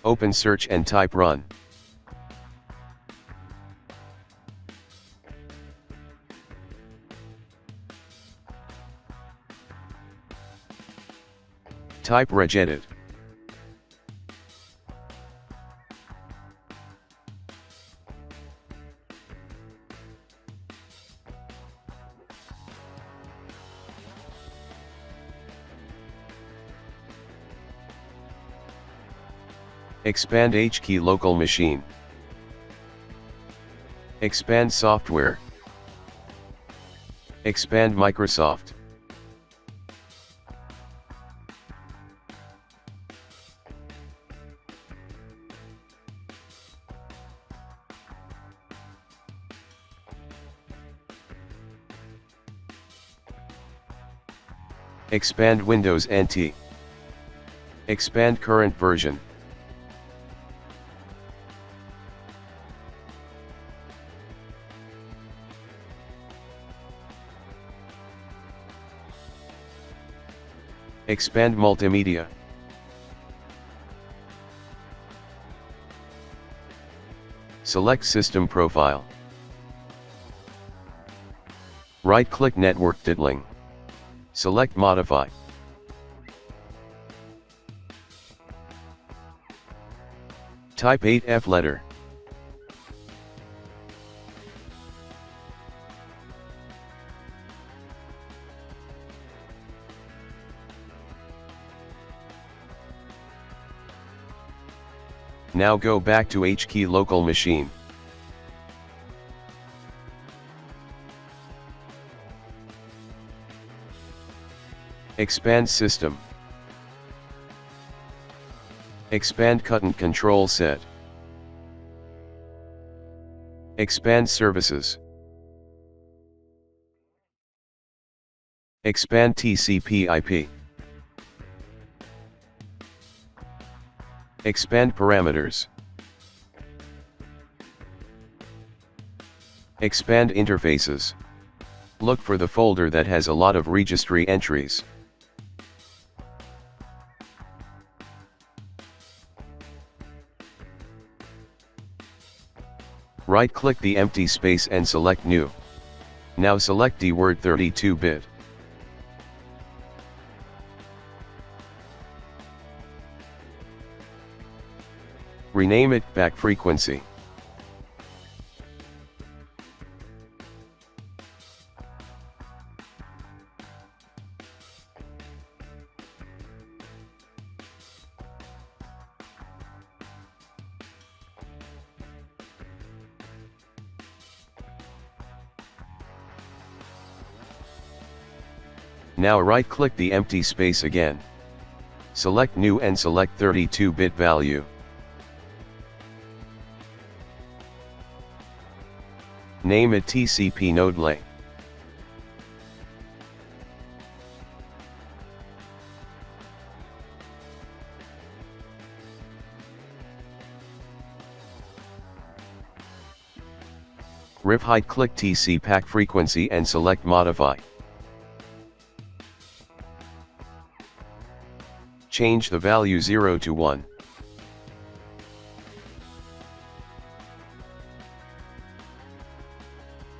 Open search and type run. Type regedit. Expand HKey local machine. Expand software. Expand Microsoft. Expand Windows NT. Expand current version. Expand multimedia. Select system profile. Right-click network diddling. Select modify. Type 8F letter. Now go back to HKey local machine. Expand system. Expand current control set. Expand services. Expand TCP/IP. Expand parameters. Expand interfaces. Look for the folder that has a lot of registry entries. Right-click the empty space and select New. Now select DWORD 32-bit. Rename it back frequency. Now right-click the empty space again. Select New and select 32-bit value. Name it TCP node lay. Right-click TC pack frequency and select modify. Change the value 0 to 1.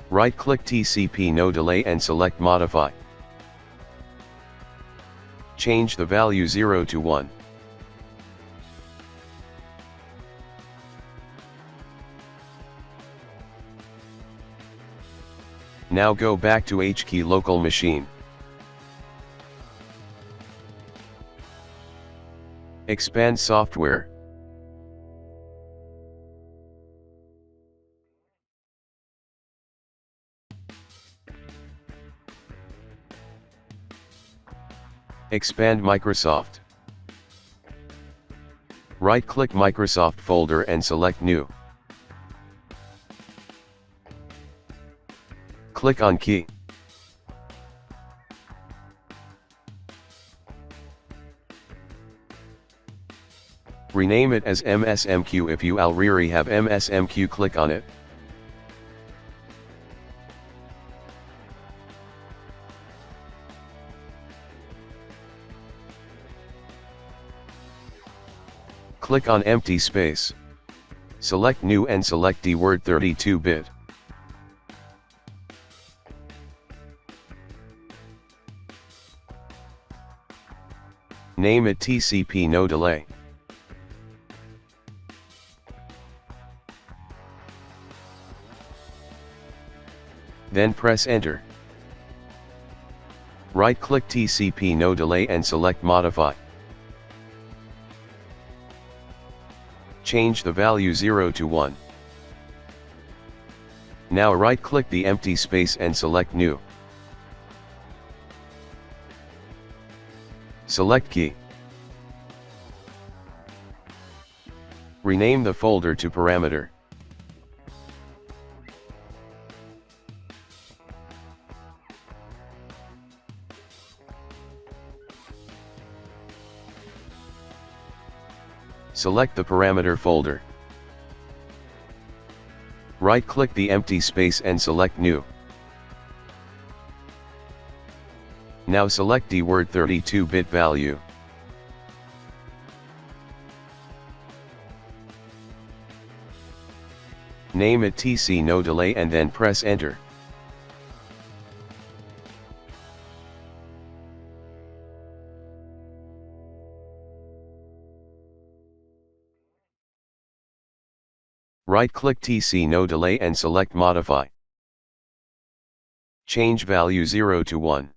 Right-click TCP no delay and select modify. Change the value 0 to 1. Now go back to HKey local machine. Expand software. Expand Microsoft. Right-click Microsoft folder and select New. Click on Key. Rename it as MSMQ. If you already have MSMQ, click on it. Click on empty space. Select New and select DWORD 32-bit. Name it TCP No Delay. Then press Enter. Right-click TCP No Delay and select Modify. Change the value 0 to 1. Now right-click the empty space and select New. Select Key. Rename the folder to Parameter. Select the parameter folder. Right-click the empty space and select New. Now select DWORD 32-bit value. Name it TC No Delay and then press Enter. Right-click TC No Delay and select Modify. Change value 0 to 1.